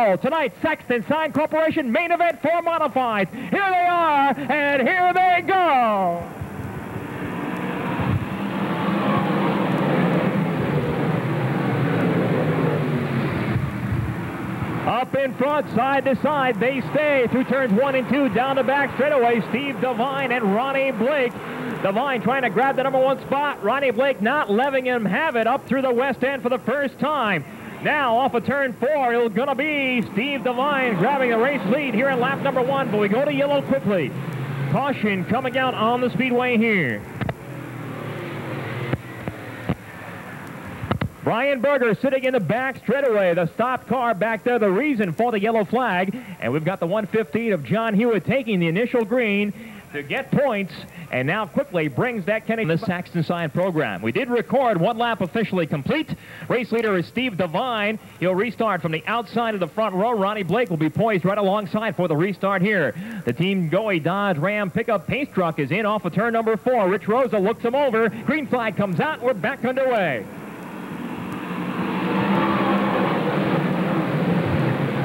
go. Tonight's Sexton Sign Corporation main event for modifieds. Here they are, and here they go. Up in front, side to side, they stay through turns 1 and 2, down the back straightaway. Steve Devine and Ronnie Blake. Devine trying to grab the number 1 spot. Ronnie Blake not letting him have it up through the west end for the first time. Now off of turn 4, it's going to be Steve Devine grabbing the race lead here in lap number 1, but we go to yellow quickly. Caution coming out on the speedway here. Brian Berger sitting in the back straightaway. The stopped car back there, the reason for the yellow flag. And we've got the 115 of John Hewitt taking the initial green to get points. And now quickly brings that Kenny to the Saxton Sign program. We did record 1 lap officially complete. Race leader is Steve Devine. He'll restart from the outside of the front row. Ronnie Blake will be poised right alongside for the restart here. The Team Goey Dodge Ram pickup pace truck is in off of turn number 4. Rich Rosa looks him over. Green flag comes out. We're back underway.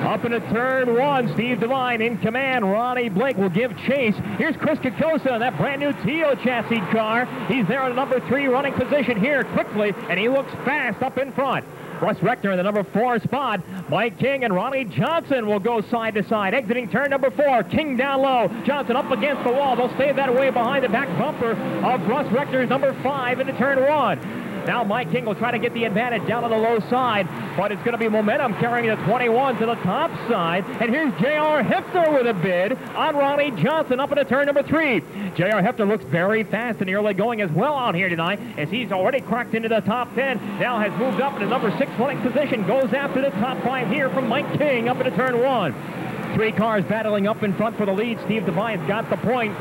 Up into turn 1, Steve Devine in command. Ronnie Blake will give chase. Here's Chris Kokosa in that brand new Tio chassis car. He's there in the number 3 running position here quickly, and he looks fast up in front. Russ Rector in the number 4 spot. Mike King and Ronnie Johnson will go side to side. Exiting turn number 4. King down low. Johnson up against the wall. They'll stay that way behind the back bumper of Russ Rector's number 5 into turn 1. Now Mike King will try to get the advantage down on the low side, but it's going to be momentum carrying the 21 to the top side. And here's J.R. Hefner with a bid on Ronnie Johnson up into turn number 3. J.R. Hefner looks very fast in the early going as well out here tonight, as he's already cracked into the top 10. Now has moved up into number 6 running position. Goes after the top 5 here from Mike King up into turn 1. 3 cars battling up in front for the lead. Steve Devine's got the point.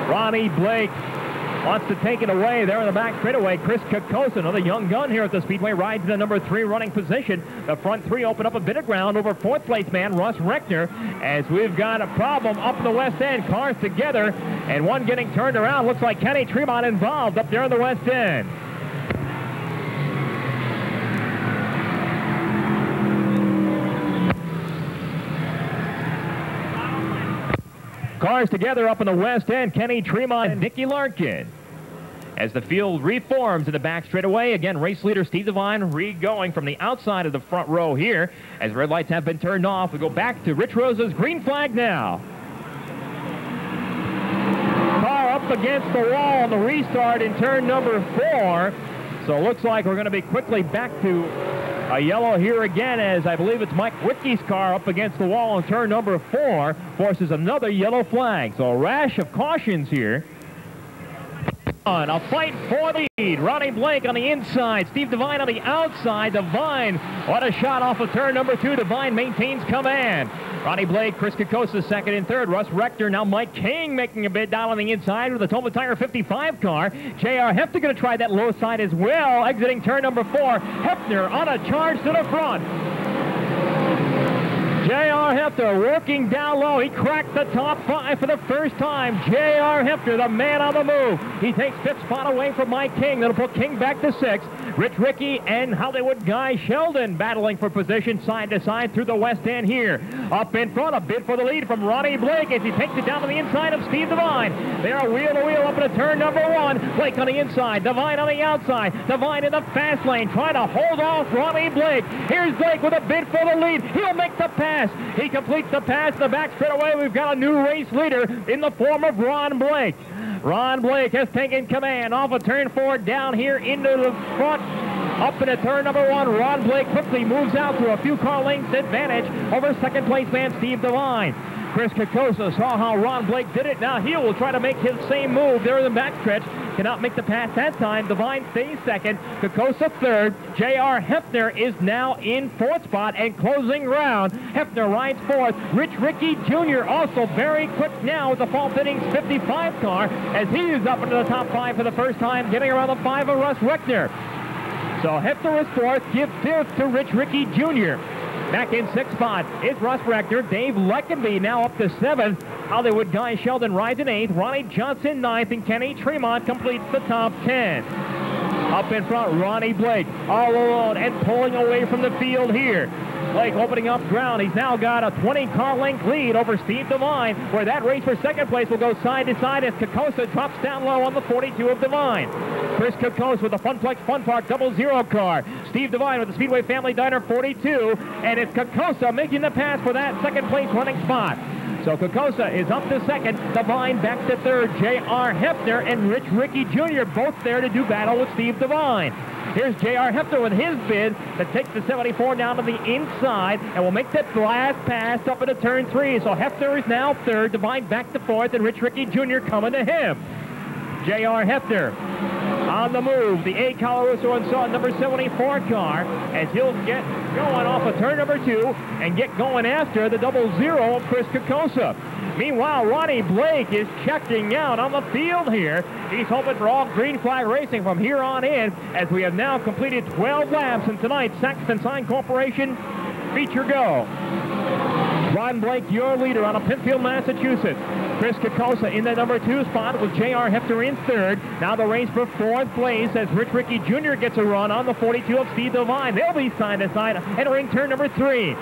Ronnie Blake wants to take it away there in the back straightaway. Chris Kokosa, another young gun here at the Speedway, rides in the number 3 running position. The front 3 open up a bit of ground over 4th place man Russ Rector, as we've got a problem up in the west end. Cars together, and one getting turned around. Looks like Kenny Tremont involved up there in the west end. Cars together up in the west end. Kenny Tremont and Nicky Larkin. As the field reforms in the back straightaway, again, race leader Steve Devine re-going from the outside of the front row here. As red lights have been turned off, we go back to Rich Rosa's green flag now. Car up against the wall on the restart in turn number 4. So it looks like we're going to be quickly back to a yellow here again, as I believe it's Mike Whitkey's car up against the wall on turn number 4 forces another yellow flag. So a rash of cautions here. A fight for the lead. Ronnie Blake on the inside. Steve Devine on the outside. Devine, what a shot off of turn number 2. Devine maintains command. Ronnie Blake, Chris Kokosa second and third. Russ Rector, now Mike King making a bid down on the inside with a Toma Tire 55 car. J.R. Hefner going to try that low side as well. Exiting turn number 4. Hefner on a charge to the front. J.R. Hefner working down low. He cracked the top 5 for the first time. J.R. Hefner, the man on the move. He takes 5th spot away from Mike King. That'll put King back to 6th. Rich Rickey and Hollywood Guy Sheldon battling for position side to side through the west end here. Up in front, a bid for the lead from Ronnie Blake as he takes it down to the inside of Steve Devine. They are wheel to wheel up into turn number 1. Blake on the inside, Devine on the outside. Devine in the fast lane trying to hold off Ronnie Blake. Here's Blake with a bid for the lead. He'll make the pass. He completes the pass in the back straightaway. We've got a new race leader in the form of Ron Blake. Ron Blake has taken command off of turn 4 down here into the front. Up into turn number 1, Ron Blake quickly moves out to a few car lengths advantage over second place man Steve Devine. Chris Kokosa saw how Ron Blake did it. Now he will try to make his same move there in the backstretch. Cannot make the pass that time. Devine stays second. Kokosa third. J.R. Hefner is now in 4th spot and closing round. Hefner rides 4th. Rich Rickey Jr. also very quick now with the fall fittings 55 car as he is up into the top 5 for the first time, getting around the 5 of Russ Rector. So Hefner is 4th. Give 5th to Rich Rickey Jr. Back in 6th spot is Russ Rector. Dave Leckenby now up to 7th. Hollywood Guy Sheldon rides in 8th. Ronnie Johnson 9th. And Kenny Tremont completes the top 10. Up in front, Ronnie Blake all alone and pulling away from the field here. Blake opening up ground. He's now got a 20-car length lead over Steve Devine, where that race for second place will go side to side as Kokosa drops down low on the 42 of Devine. Chris Kokosa with the Funplex Fun Park 00 car. Steve Devine with the Speedway Family Diner 42, and it's Kokosa making the pass for that second place running spot. So Kokosa is up to second, Devine back to third. J.R. Hefner and Rich Ricky Jr. both there to do battle with Steve Devine. Here's J.R. Hefner with his bid that takes the 74 down to the inside and will make that last pass up into turn 3. So Hefner is now third, Devine back to fourth, and Rich Ricky Jr. coming to him. J.R. Hefner on the move. The A. Colarusso and Saw number 74 car as he'll get going off of turn number 2 and get going after the 00 of Chris Kokosa. Meanwhile, Ronnie Blake is checking out on the field here. He's hoping for all green flag racing from here on in as we have now completed 12 laps in tonight's Saxton Sign Corporation feature go. Ron Blake, your leader out of Pittsfield, Massachusetts. Chris Kokosa in the number 2 spot with J.R. Hefner in third. Now the race for fourth place as Rich Ricky Jr. gets a run on the 42 of Steve Devine. They'll be side to side entering turn number 3.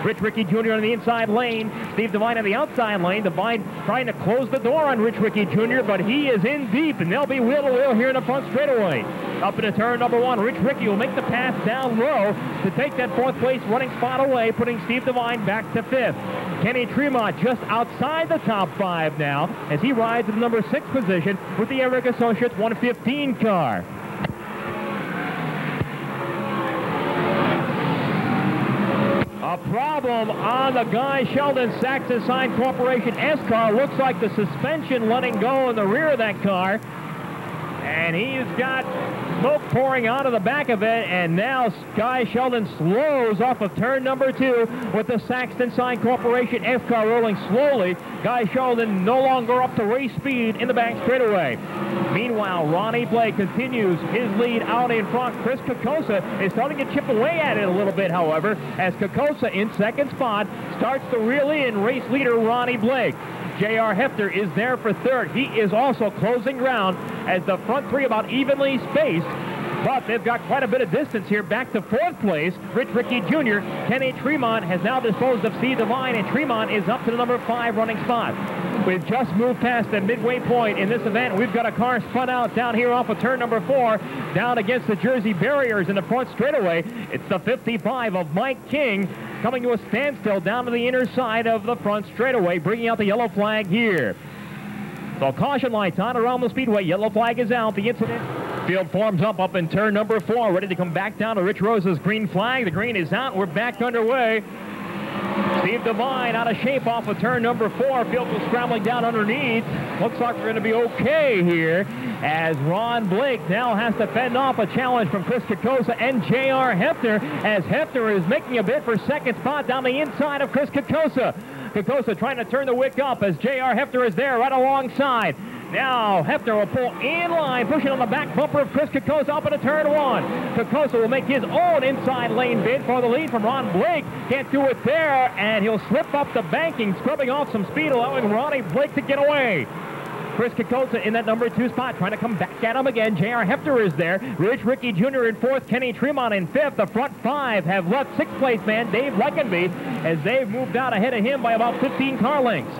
Rich Ricky Jr. on the inside lane. Steve Devine on the outside lane. Devine trying to close the door on Rich Ricky Jr., but he is in deep, and they'll be wheel to wheel here in the front straightaway. Up into turn number 1, Rich Ricky will make the pass down low to take that fourth place running spot away, putting Steve Devine back to fifth. Kenny Tremont just outside the top 5 now as he rides in the number 6 position with the Eric Associates 115 car. A problem on the Guy Sheldon Saxton Sign Corporation S car. Looks like the suspension letting go in the rear of that car. And he's got smoke pouring out of the back of it, and now Guy Sheldon slows off of turn number 2 with the Saxton Sign Corporation S car rolling slowly. Guy Sheldon no longer up to race speed in the back straightaway. Meanwhile, Ronnie Blake continues his lead out in front. Chris Kokosa is starting to chip away at it a little bit, however, as Kokosa in second spot starts to reel in race leader Ronnie Blake. J.R. Hefner is there for third. He is also closing ground as the front 3 about evenly spaced, but they've got quite a bit of distance here back to fourth place. Rich Ricky Jr. Kenny Tremont has now disposed of Steve Devine, and Tremont is up to the number 5 running spot. We've just moved past the midway point in this event. We've got a car spun out down here off of turn number 4, down against the Jersey barriers in the front straightaway. It's the 55 of Mike King coming to a standstill down to the inner side of the front straightaway, bringing out the yellow flag here. So caution lights on around the speedway. Yellow flag is out. The incident field forms up in turn number 4, ready to come back down to Rich Rose's green flag. The green is out. We're back underway. Steve Devine out of shape off of turn number 4. Field was scrambling down underneath. Looks like we're going to be okay here as Ron Blake now has to fend off a challenge from Chris Kokosa and J.R. Hefner, as Hefner is making a bid for second spot down the inside of Chris Kokosa. Kokosa trying to turn the wick up as J.R. Hefner is there right alongside. Now Hefner will pull in line, pushing on the back bumper of Chris Kokosa up into turn 1. Kokosa will make his own inside lane bid for the lead from Ron Blake. Can't do it there, and he'll slip up the banking, scrubbing off some speed, allowing Ronnie Blake to get away. Chris Kokosa in that number 2 spot, trying to come back at him again. J.R. Hefner is there. Rich Ricky Jr. in 4th. Kenny Tremont in 5th. The front 5 have left 6th place man Dave Leckenby as they've moved out ahead of him by about 15 car lengths.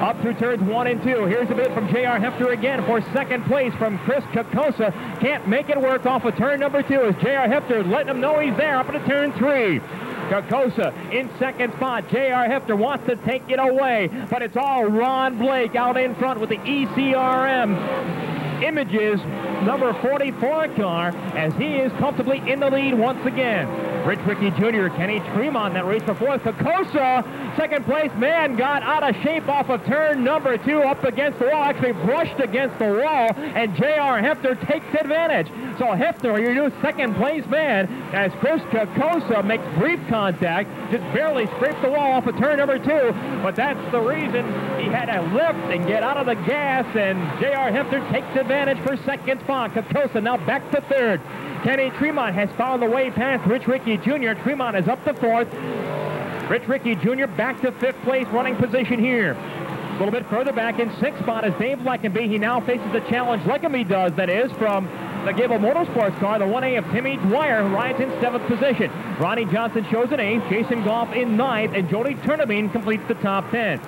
Up through turns 1 and 2. Here's a bid from J.R. Hefner again for second place from Chris Kokosa. Can't make it work off of turn number 2 as J.R. Hefner letting him know he's there up into turn 3. Kokosa in second spot. J.R. Hefner wants to take it away, but it's all Ron Blake out in front with the ECRM Images number 44 car as he is comfortably in the lead once again. Rich Ricky Jr., Kenny Tremont that race for 4th. Kokosa, second place man, got out of shape off of turn number 2 up against the wall, actually brushed against the wall, and J.R. Hefner takes advantage. So Hefner, your new second place man, as Chris Kokosa makes brief contact, just barely scraped the wall off of turn number 2, but that's the reason he had to lift and get out of the gas, and J.R. Hefner takes advantage for second spot. Kokosa now back to 3rd. Kenny Tremont has found the way past Rich Ricky Jr. Tremont is up to 4th. Rich Ricky Jr. back to 5th place running position here. A little bit further back in 6th spot is Dave Leckenby. He now faces the challenge Leckenby does, that is, from The Gable Motorsports car, the 1A of Timmy Dwyer, rides in 7th position. Ronnie Johnson shows an 8th, Jason Goff in 9th, and Jody Turnabine completes the top 10.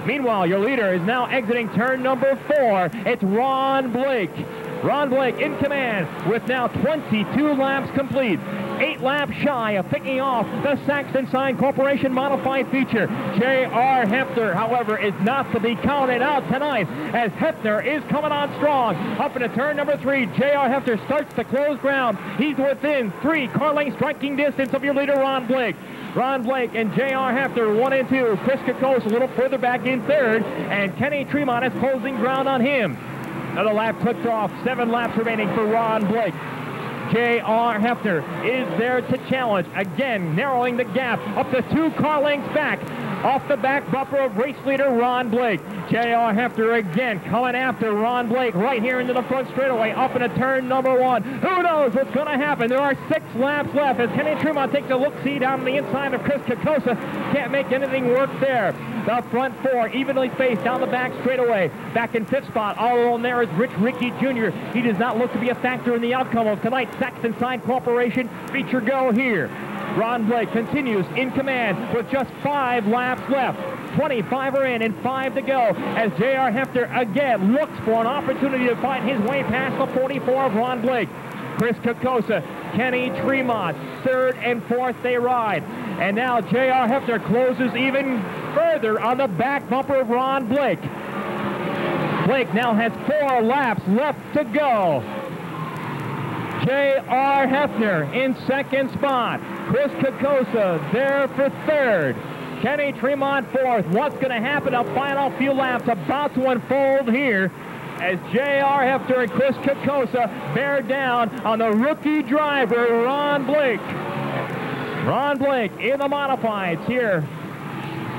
Meanwhile, your leader is now exiting turn number 4. It's Ron Blake. Ron Blake in command with now 22 laps complete. 8 laps shy of picking off the Saxton Sign Corporation Modified Feature. J.R. Hefner, however, is not to be counted out tonight as Hefner is coming on strong. Up into turn number 3, J.R. Hefner starts to close ground. He's within 3 car length striking distance of your leader, Ron Blake. Ron Blake and J.R. Hefner 1 and 2. Chris Kokos a little further back in 3rd, and Kenny Tremont is closing ground on him. Another lap clipped off, 7 laps remaining for Ron Blake. J.R. Hefner is there to challenge, again narrowing the gap up to 2 car lengths back off the back bumper of race leader Ron Blake. J.R. Hefner again coming after Ron Blake right here into the front straightaway up into turn number 1. Who knows what's going to happen? There are 6 laps left as Kenny Tremont takes a look-see down on the inside of Chris Kokosa. Can't make anything work there. The front 4 evenly spaced down the back straightaway. Back in 5th spot, all alone there is Rich Rickey Jr. He does not look to be a factor in the outcome of tonight's Saxton Sign Corporation feature go here. Ron Blake continues in command with just 5 laps left. 25 are in and 5 to go as J.R. Hefner again looks for an opportunity to find his way past the 44 of Ron Blake. Chris Kokosa, Kenny Tremont, 3rd and 4th they ride. And now J.R. Hefner closes even further on the back bumper of Ron Blake. Blake now has 4 laps left to go. J.R. Hefner in 2nd spot. Chris Kokosa there for 3rd. Kenny Tremont 4th. What's going to happen? A final few laps about to unfold here as J.R. Hefner and Chris Kokosa bear down on the rookie driver, Ron Blake. Ron Blake in the modifieds here.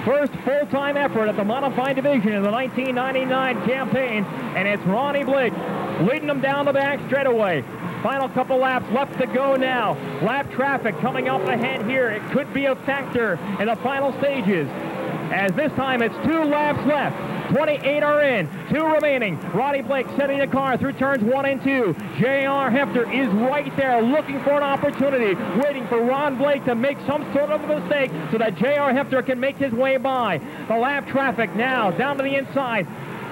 First full-time effort at the modified division in the 1999 campaign, and it's Ronnie Blake leading them down the back straightaway. Final couple laps left to go now. Lap traffic coming up ahead here. It could be a factor in the final stages, as this time it's 2 laps left. 28 are in, 2 remaining. Ronnie Blake setting the car through turns 1 and 2. J.R. Hefner is right there looking for an opportunity, waiting for Ron Blake to make some sort of a mistake so that J.R. Hefner can make his way by. The lap traffic now down to the inside.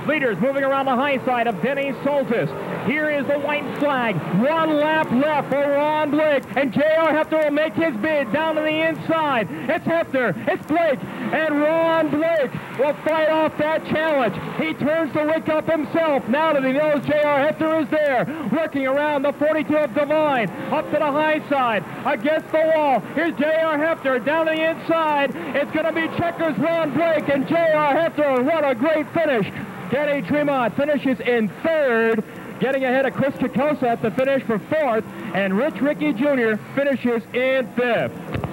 Leaders moving around the high side of Denny Soltis. Here is the white flag. 1 lap left for Ron Blake, and J.R. Hefner will make his bid down to the inside. It's Hefner, it's Blake, and Ron Blake will fight off that challenge. He turns to wake up himself now that he knows J.R. Hefner is there, working around the 42 of Devine, up to the high side, against the wall. Here's J.R. Hefner down to the inside. It's going to be checkers, Ron Blake, and J.R. Hefner. What a great finish. Kenny Tremont finishes in 3rd, getting ahead of Chris Kokosa at the finish for 4th, and Rich Rickey Jr. finishes in 5th.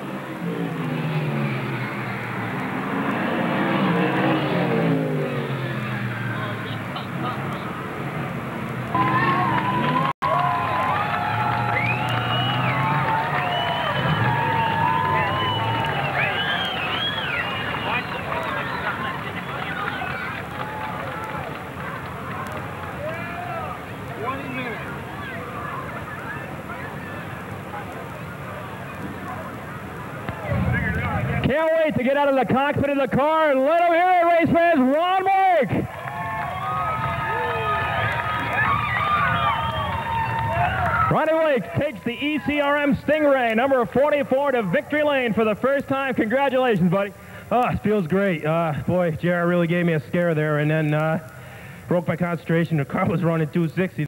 Can't wait to get out of the cockpit of the car and let them hear it, race fans. Ron Blake! Ronnie Blake takes the ECRM Stingray, number 44, to victory lane for the first time. Congratulations, buddy. Oh, it feels great. Boy, JR really gave me a scare there, and then broke my concentration. The car was running 260.